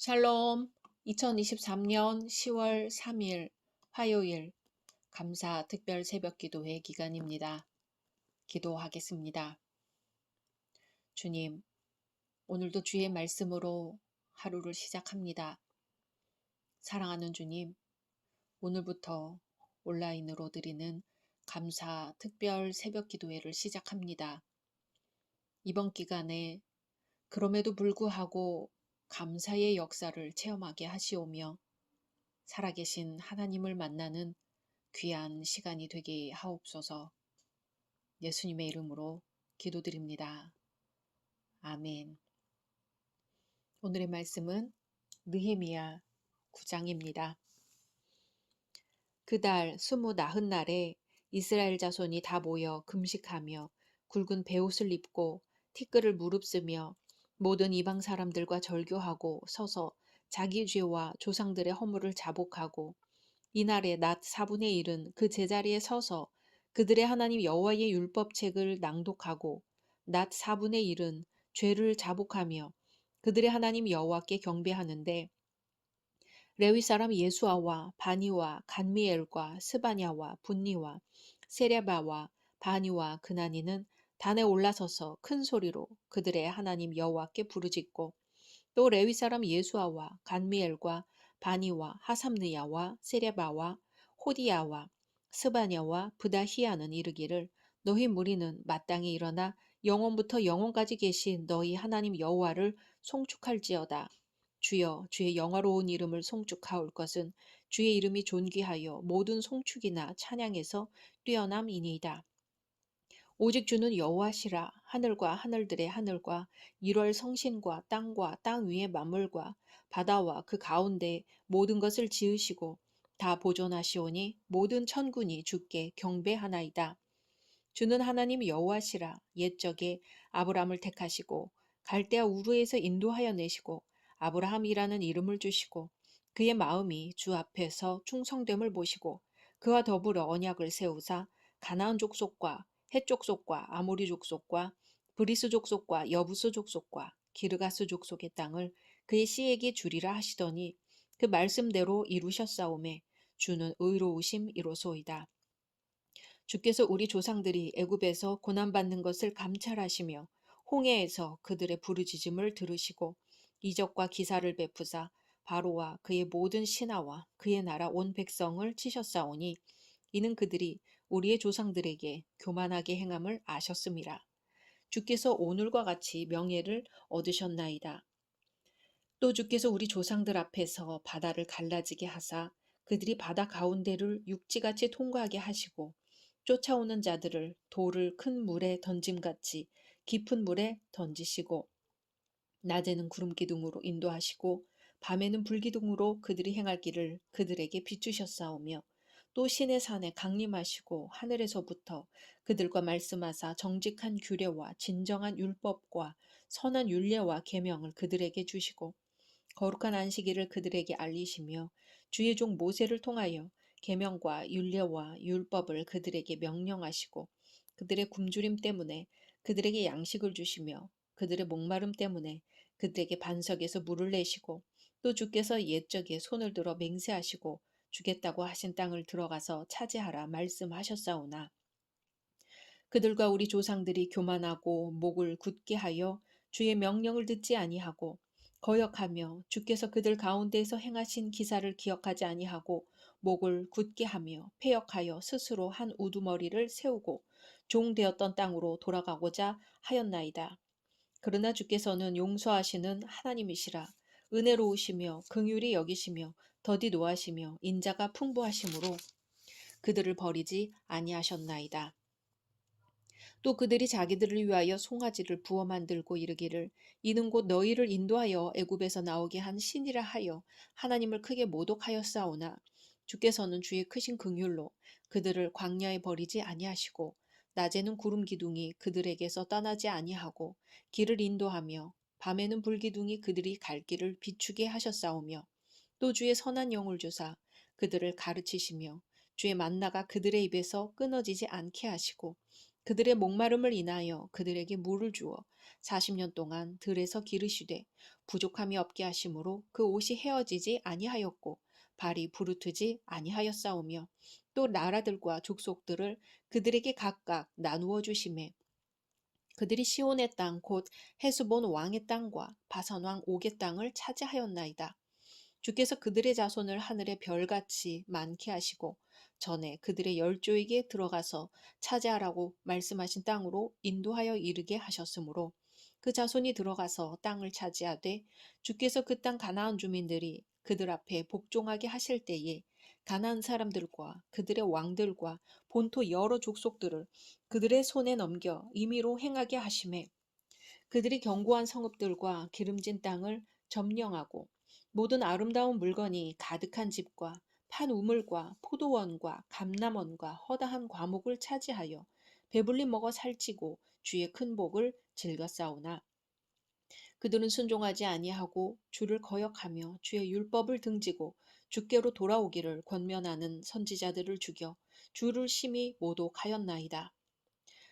샬롬. 2023년 10월 3일 화요일 감사 특별 새벽 기도회 기간입니다. 기도하겠습니다. 주님, 오늘도 주의 말씀으로 하루를 시작합니다. 사랑하는 주님, 오늘부터 온라인으로 드리는 감사 특별 새벽 기도회를 시작합니다. 이번 기간에 그럼에도 불구하고 감사의 역사를 체험하게 하시오며 살아계신 하나님을 만나는 귀한 시간이 되게 하옵소서. 예수님의 이름으로 기도드립니다. 아멘. 오늘의 말씀은 느헤미야 9장입니다. 그달 29날에 이스라엘 자손이 다 모여 금식하며 굵은 베옷을 입고 티끌을 무릅쓰며 모든 이방 사람들과 절교하고 서서 자기 죄와 조상들의 허물을 자복하고 이날의 낮 4분의 1은 그 제자리에 서서 그들의 하나님 여호와의 율법책을 낭독하고 낮 4분의 1은 죄를 자복하며 그들의 하나님 여호와께 경배하는데 레위 사람 예수아와 바니와 간미엘과 스바냐와 분니와 세랴바와 바니와 그나니는 단에 올라서서 큰 소리로 그들의 하나님 여호와께 부르짖고 또 레위 사람 예수아와 간미엘과 바니와 하삼느야와 세랴바와 호디야와 스바냐와 브다히야는 이르기를 너희 무리는 마땅히 일어나 영원부터 영원까지 계신 너희 하나님 여호와를 송축할지어다. 주여 주의 영화로운 이름을 송축하올 것은 주의 이름이 존귀하여 모든 송축이나 찬양에서 뛰어남이니이다. 오직 주는 여호와시라. 하늘과 하늘들의 하늘과 일월 성신과 땅 위의 만물과 바다와 그 가운데 모든 것을 지으시고 다 보존하시오니 모든 천군이 주께 경배하나이다. 주는 하나님 여호와시라. 옛적에 아브람을 택하시고 갈대아 우르에서 인도하여 내시고 아브라함이라는 이름을 주시고 그의 마음이 주 앞에서 충성됨을 보시고 그와 더불어 언약을 세우사 가나안 족속과 헷 족속과 아모리 족속과 브리스 족속과 여부스 족속과 기르가스 족속의 땅을 그의 씨에게 주리라 하시더니 그 말씀대로 이루셨사오매 주는 의로우심이로소이다. 주께서 우리 조상들이 애굽에서 고난받는 것을 감찰하시며 홍해에서 그들의 부르짖음을 들으시고 이적과 기사를 베푸사 바로와 그의 모든 신하와 그의 나라 온 백성을 치셨사오니 이는 그들이 우리의 조상들에게 교만하게 행함을 아셨음이라. 주께서 오늘과 같이 명예를 얻으셨나이다. 또 주께서 우리 조상들 앞에서 바다를 갈라지게 하사 그들이 바다 가운데를 육지같이 통과하게 하시고 쫓아오는 자들을 돌을 큰 물에 던짐같이 깊은 물에 던지시고 낮에는 구름 기둥으로 인도하시고 밤에는 불기둥으로 그들이 행할 길을 그들에게 비추셨사오며 또 신의 산에 강림하시고 하늘에서부터 그들과 말씀하사 정직한 규례와 진정한 율법과 선한 율례와 계명을 그들에게 주시고 거룩한 안식일을 그들에게 알리시며 주의 종 모세를 통하여 계명과 율례와 율법을 그들에게 명령하시고 그들의 굶주림 때문에 그들에게 양식을 주시며 그들의 목마름 때문에 그들에게 반석에서 물을 내시고 또 주께서 옛적에 손을 들어 맹세하시고 주겠다고 하신 땅을 들어가서 차지하라 말씀하셨사오나 그들과 우리 조상들이 교만하고 목을 굳게 하여 주의 명령을 듣지 아니하고 거역하며 주께서 그들 가운데에서 행하신 기사를 기억하지 아니하고 목을 굳게 하며 패역하여 스스로 한 우두머리를 세우고 종되었던 땅으로 돌아가고자 하였나이다. 그러나 주께서는 용서하시는 하나님이시라. 은혜로우시며 긍휼히 여기시며 더디 노하시며 인자가 풍부하심으로 그들을 버리지 아니하셨나이다. 또 그들이 자기들을 위하여 송아지를 부어 만들고 이르기를 이는 곧 너희를 인도하여 애굽에서 나오게 한 신이라 하여 하나님을 크게 모독하였사오나 주께서는 주의 크신 긍휼로 그들을 광야에 버리지 아니하시고 낮에는 구름 기둥이 그들에게서 떠나지 아니하고 길을 인도하며 밤에는 불기둥이 그들이 갈 길을 비추게 하셨사오며 또 주의 선한 영을 주사 그들을 가르치시며 주의 만나가 그들의 입에서 끊어지지 않게 하시고 그들의 목마름을 인하여 그들에게 물을 주어 40년 동안 들에서 기르시되 부족함이 없게 하심으로 그 옷이 헤어지지 아니하였고 발이 부르트지 아니하였사오며 또 나라들과 족속들을 그들에게 각각 나누어 주심에 그들이 시온의 땅 곧 헤스본 왕의 땅과 바산 왕 옥의 땅을 차지하였나이다. 주께서 그들의 자손을 하늘의 별같이 많게 하시고 전에 그들의 열조에게 들어가서 차지하라고 말씀하신 땅으로 인도하여 이르게 하셨으므로 그 자손이 들어가서 땅을 차지하되 주께서 그 땅 가나안 주민들이 그들 앞에 복종하게 하실 때에 가나안 사람들과 그들의 왕들과 본토 여러 족속들을 그들의 손에 넘겨 임의로 행하게 하심에 그들이 견고한 성읍들과 기름진 땅을 점령하고 모든 아름다운 물건이 가득한 집과 판 우물과 포도원과 감람원과 허다한 과목을 차지하여 배불리 먹어 살찌고 주의 큰 복을 즐겼사오나 그들은 순종하지 아니하고 주를 거역하며 주의 율법을 등지고 주께로 돌아오기를 권면하는 선지자들을 죽여 주를 심히 모독하였나이다.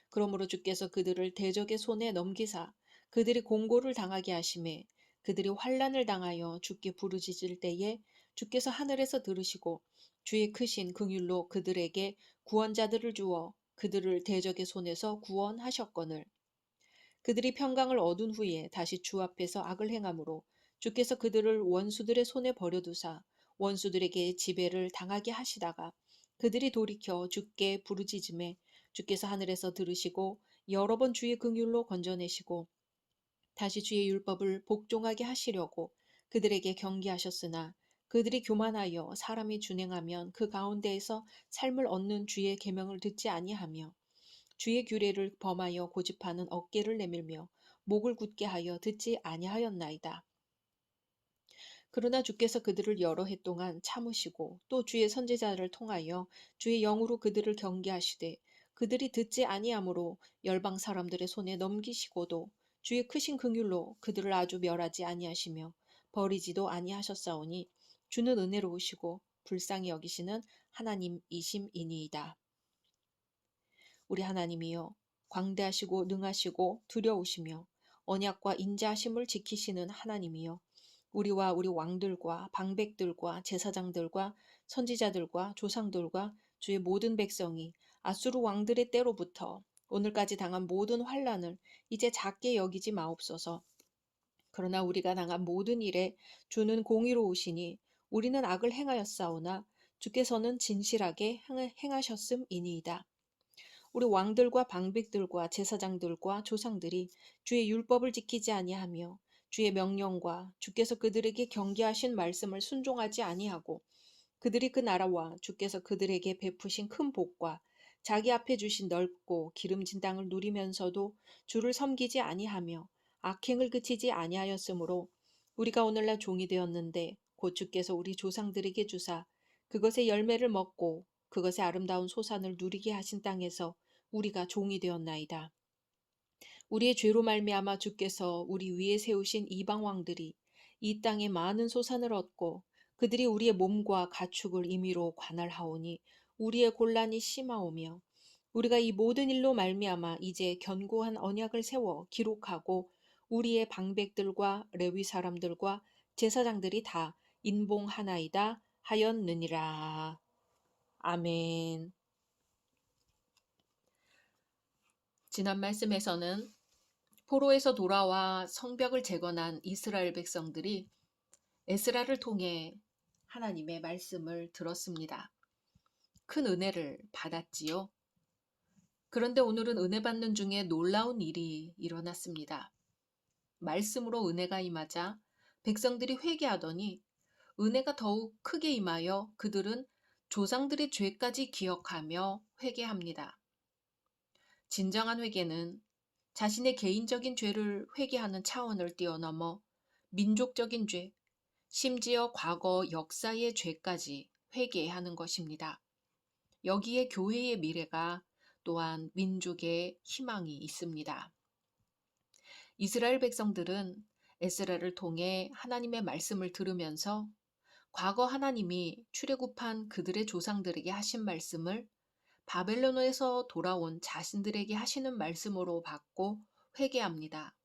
그러므로 주께서 그들을 대적의 손에 넘기사 그들이 공고를 당하게 하심에 그들이 환난을 당하여 주께 부르짖을 때에 주께서 하늘에서 들으시고 주의 크신 긍휼로 그들에게 구원자들을 주어 그들을 대적의 손에서 구원하셨거늘 그들이 평강을 얻은 후에 다시 주 앞에서 악을 행함으로 주께서 그들을 원수들의 손에 버려두사 원수들에게 지배를 당하게 하시다가 그들이 돌이켜 주께 부르짖음에 주께서 하늘에서 들으시고 여러 번 주의 긍휼로 건져내시고 다시 주의 율법을 복종하게 하시려고 그들에게 경계하셨으나 그들이 교만하여 사람이 준행하면 그 가운데에서 삶을 얻는 주의 계명을 듣지 아니하며 주의 규례를 범하여 고집하는 어깨를 내밀며 목을 굳게 하여 듣지 아니하였나이다. 그러나 주께서 그들을 여러 해 동안 참으시고 또 주의 선지자를 통하여 주의 영으로 그들을 경계하시되 그들이 듣지 아니하므로 열방 사람들의 손에 넘기시고도 주의 크신 긍휼로 그들을 아주 멸하지 아니하시며 버리지도 아니하셨사오니 주는 은혜로우시고 불쌍히 여기시는 하나님이심이니이다. 우리 하나님이여 광대하시고 능하시고 두려우시며 언약과 인자하심을 지키시는 하나님이여 우리와 우리 왕들과 방백들과 제사장들과 선지자들과 조상들과 주의 모든 백성이 아수르 왕들의 때로부터 오늘까지 당한 모든 환난을 이제 작게 여기지 마옵소서. 그러나 우리가 당한 모든 일에 주는 공의로우시니 우리는 악을 행하였사오나 주께서는 진실하게 행하셨음이니이다. 우리 왕들과 방백들과 제사장들과 조상들이 주의 율법을 지키지 아니하며 주의 명령과 주께서 그들에게 경계하신 말씀을 순종하지 아니하고 그들이 그 나라와 주께서 그들에게 베푸신 큰 복과 자기 앞에 주신 넓고 기름진 땅을 누리면서도 주를 섬기지 아니하며 악행을 그치지 아니하였으므로 우리가 오늘날 종이 되었는데 곧 주께서 우리 조상들에게 주사 그것의 열매를 먹고 그것의 아름다운 소산을 누리게 하신 땅에서 우리가 종이 되었나이다. 우리의 죄로 말미암아 주께서 우리 위에 세우신 이방 왕들이 이 땅에 많은 소산을 얻고 그들이 우리의 몸과 가축을 임의로 관할하오니 우리의 곤란이 심하오며 우리가 이 모든 일로 말미암아 이제 견고한 언약을 세워 기록하고 우리의 방백들과 레위 사람들과 제사장들이 다 인봉하나이다 하였느니라. 아멘. 지난 말씀에서는 포로에서 돌아와 성벽을 재건한 이스라엘 백성들이 에스라를 통해 하나님의 말씀을 들었습니다. 큰 은혜를 받았지요. 그런데 오늘은 은혜 받는 중에 놀라운 일이 일어났습니다. 말씀으로 은혜가 임하자 백성들이 회개하더니 은혜가 더욱 크게 임하여 그들은 조상들의 죄까지 기억하며 회개합니다. 진정한 회개는 자신의 개인적인 죄를 회개하는 차원을 뛰어넘어 민족적인 죄, 심지어 과거 역사의 죄까지 회개하는 것입니다. 여기에 교회의 미래가 또한 민족의 희망이 있습니다. 이스라엘 백성들은 에스라를 통해 하나님의 말씀을 들으면서 과거 하나님이 출애굽한 그들의 조상들에게 하신 말씀을 바벨론에서 돌아온 자신들에게 하시는 말씀으로 받고 회개합니다.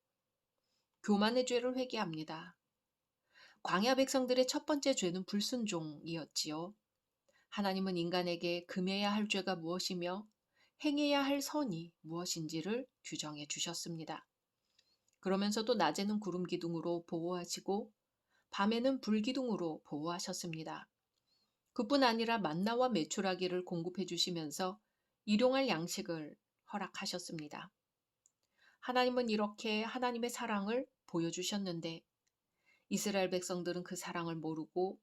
교만의 죄를 회개합니다. 광야 백성들의 첫 번째 죄는 불순종이었지요. 하나님은 인간에게 금해야 할 죄가 무엇이며 행해야 할 선이 무엇인지를 규정해 주셨습니다. 그러면서도 낮에는 구름 기둥으로 보호하시고 밤에는 불 기둥으로 보호하셨습니다. 그뿐 아니라 만나와 메추라기를 공급해 주시면서 일용할 양식을 허락하셨습니다. 하나님은 이렇게 하나님의 사랑을 보여주셨는데 이스라엘 백성들은 그 사랑을 모르고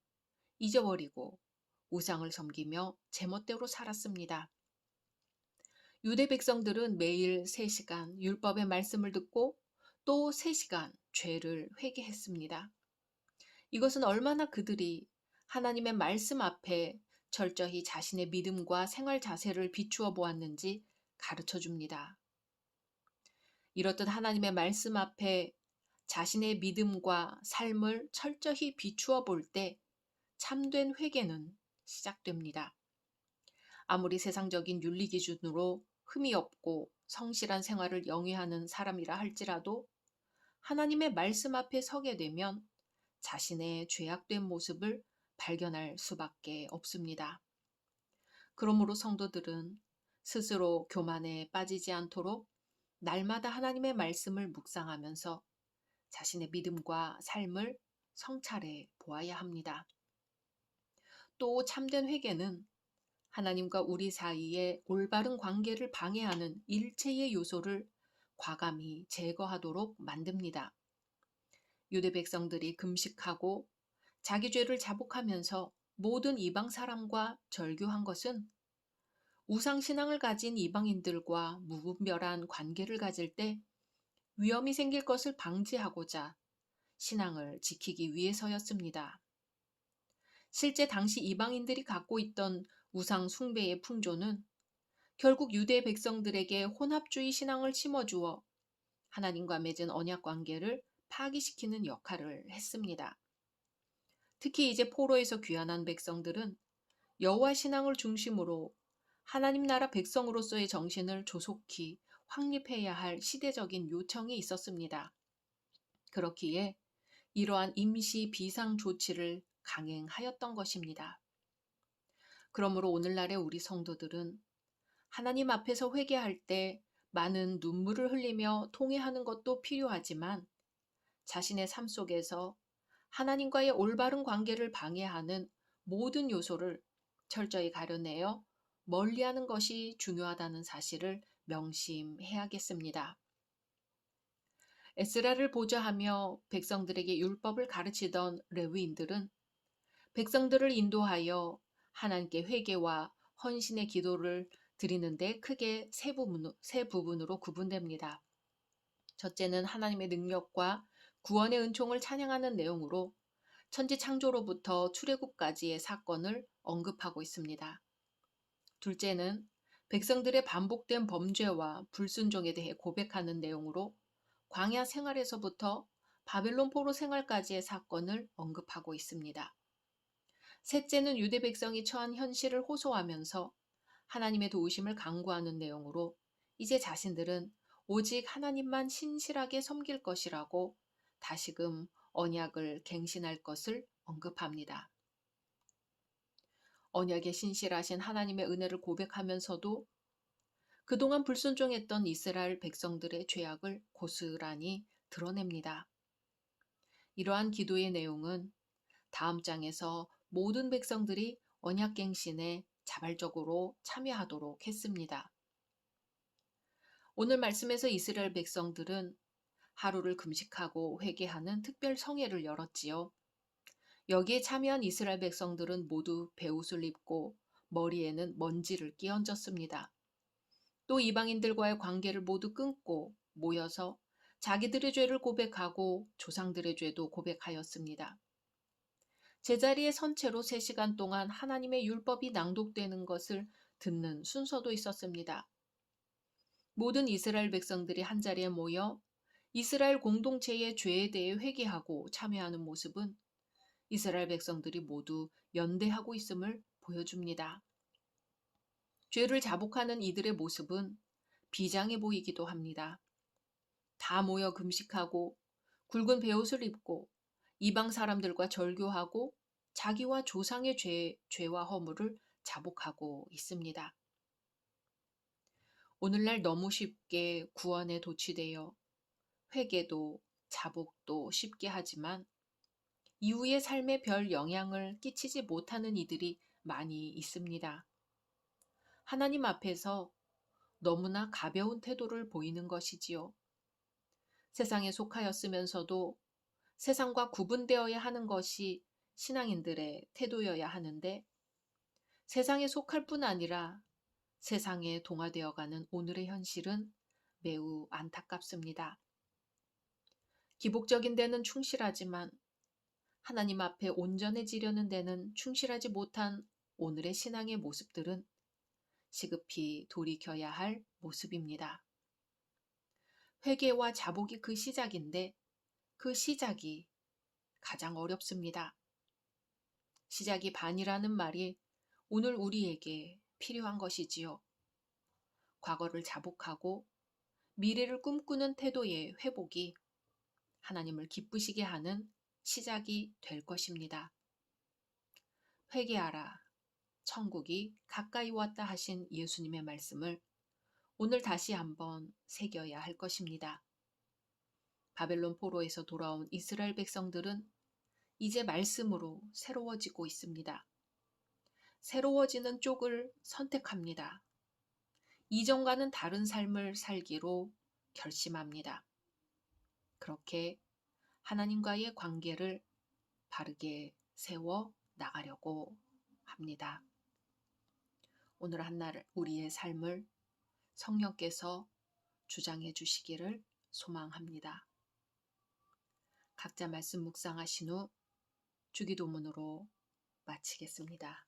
잊어버리고 우상을 섬기며 제멋대로 살았습니다. 유대 백성들은 매일 3시간 율법의 말씀을 듣고 또 3시간 죄를 회개했습니다. 이것은 얼마나 그들이 하나님의 말씀 앞에 철저히 자신의 믿음과 생활 자세를 비추어 보았는지 가르쳐 줍니다. 이렇듯 하나님의 말씀 앞에 자신의 믿음과 삶을 철저히 비추어 볼 때 참된 회개는 시작됩니다. 아무리 세상적인 윤리 기준으로 흠이 없고 성실한 생활을 영위하는 사람이라 할지라도 하나님의 말씀 앞에 서게 되면 자신의 죄악된 모습을 발견할 수밖에 없습니다. 그러므로 성도들은 스스로 교만에 빠지지 않도록 날마다 하나님의 말씀을 묵상하면서 자신의 믿음과 삶을 성찰해 보아야 합니다. 또 참된 회개는 하나님과 우리 사이의 올바른 관계를 방해하는 일체의 요소를 과감히 제거하도록 만듭니다. 유대 백성들이 금식하고 자기 죄를 자복하면서 모든 이방 사람과 절교한 것은 우상신앙을 가진 이방인들과 무분별한 관계를 가질 때 위험이 생길 것을 방지하고자 신앙을 지키기 위해서였습니다. 실제 당시 이방인들이 갖고 있던 우상 숭배의 풍조는 결국 유대 백성들에게 혼합주의 신앙을 심어주어 하나님과 맺은 언약 관계를 파기시키는 역할을 했습니다. 특히 이제 포로에서 귀환한 백성들은 여호와 신앙을 중심으로 하나님 나라 백성으로서의 정신을 조속히 확립해야 할 시대적인 요청이 있었습니다. 그렇기에 이러한 임시 비상 조치를 강행하였던 것입니다. 그러므로 오늘날의 우리 성도들은 하나님 앞에서 회개할 때 많은 눈물을 흘리며 통회하는 것도 필요하지만 자신의 삶 속에서 하나님과의 올바른 관계를 방해하는 모든 요소를 철저히 가려내어 멀리하는 것이 중요하다는 사실을 명심해야겠습니다. 에스라를 보좌하며 백성들에게 율법을 가르치던 레위인들은 백성들을 인도하여 하나님께 회개와 헌신의 기도를 드리는데 크게 세 부분으로 구분됩니다. 첫째는 하나님의 능력과 구원의 은총을 찬양하는 내용으로 천지 창조로부터 출애굽까지의 사건을 언급하고 있습니다. 둘째는 백성들의 반복된 범죄와 불순종에 대해 고백하는 내용으로 광야 생활에서부터 바벨론 포로 생활까지의 사건을 언급하고 있습니다. 셋째는 유대 백성이 처한 현실을 호소하면서 하나님의 도우심을 간구하는 내용으로 이제 자신들은 오직 하나님만 신실하게 섬길 것이라고 다시금 언약을 갱신할 것을 언급합니다. 언약에 신실하신 하나님의 은혜를 고백하면서도 그동안 불순종했던 이스라엘 백성들의 죄악을 고스란히 드러냅니다. 이러한 기도의 내용은 다음 장에서 모든 백성들이 언약갱신에 자발적으로 참여하도록 했습니다. 오늘 말씀에서 이스라엘 백성들은 하루를 금식하고 회개하는 특별 성회를 열었지요. 여기에 참여한 이스라엘 백성들은 모두 베옷을 입고 머리에는 먼지를 끼얹었습니다. 또 이방인들과의 관계를 모두 끊고 모여서 자기들의 죄를 고백하고 조상들의 죄도 고백하였습니다. 제자리에 선 채로 3시간 동안 하나님의 율법이 낭독되는 것을 듣는 순서도 있었습니다. 모든 이스라엘 백성들이 한자리에 모여 이스라엘 공동체의 죄에 대해 회개하고 참여하는 모습은 이스라엘 백성들이 모두 연대하고 있음을 보여줍니다. 죄를 자복하는 이들의 모습은 비장해 보이기도 합니다. 다 모여 금식하고 굵은 베옷을 입고 이방 사람들과 절교하고 자기와 조상의 죄와 허물을 자복하고 있습니다. 오늘날 너무 쉽게 구원에 도취되어 회개도 자복도 쉽게 하지만 이후의 삶에 별 영향을 끼치지 못하는 이들이 많이 있습니다. 하나님 앞에서 너무나 가벼운 태도를 보이는 것이지요. 세상에 속하였으면서도 세상과 구분되어야 하는 것이 신앙인들의 태도여야 하는데 세상에 속할 뿐 아니라 세상에 동화되어가는 오늘의 현실은 매우 안타깝습니다. 기복적인 데는 충실하지만 하나님 앞에 온전해지려는 데는 충실하지 못한 오늘의 신앙의 모습들은 시급히 돌이켜야 할 모습입니다. 회개와 자복이 그 시작인데 그 시작이 가장 어렵습니다. 시작이 반이라는 말이 오늘 우리에게 필요한 것이지요. 과거를 자복하고 미래를 꿈꾸는 태도의 회복이 하나님을 기쁘시게 하는 시작이 될 것입니다. 회개하라. 천국이 가까이 왔다 하신 예수님의 말씀을 오늘 다시 한번 새겨야 할 것입니다. 바벨론 포로에서 돌아온 이스라엘 백성들은 이제 말씀으로 새로워지고 있습니다. 새로워지는 쪽을 선택합니다. 이전과는 다른 삶을 살기로 결심합니다. 그렇게 하나님과의 관계를 바르게 세워 나가려고 합니다. 오늘 한날 우리의 삶을 성령께서 주장해 주시기를 소망합니다. 각자 말씀 묵상하신 후 주기도문으로 마치겠습니다.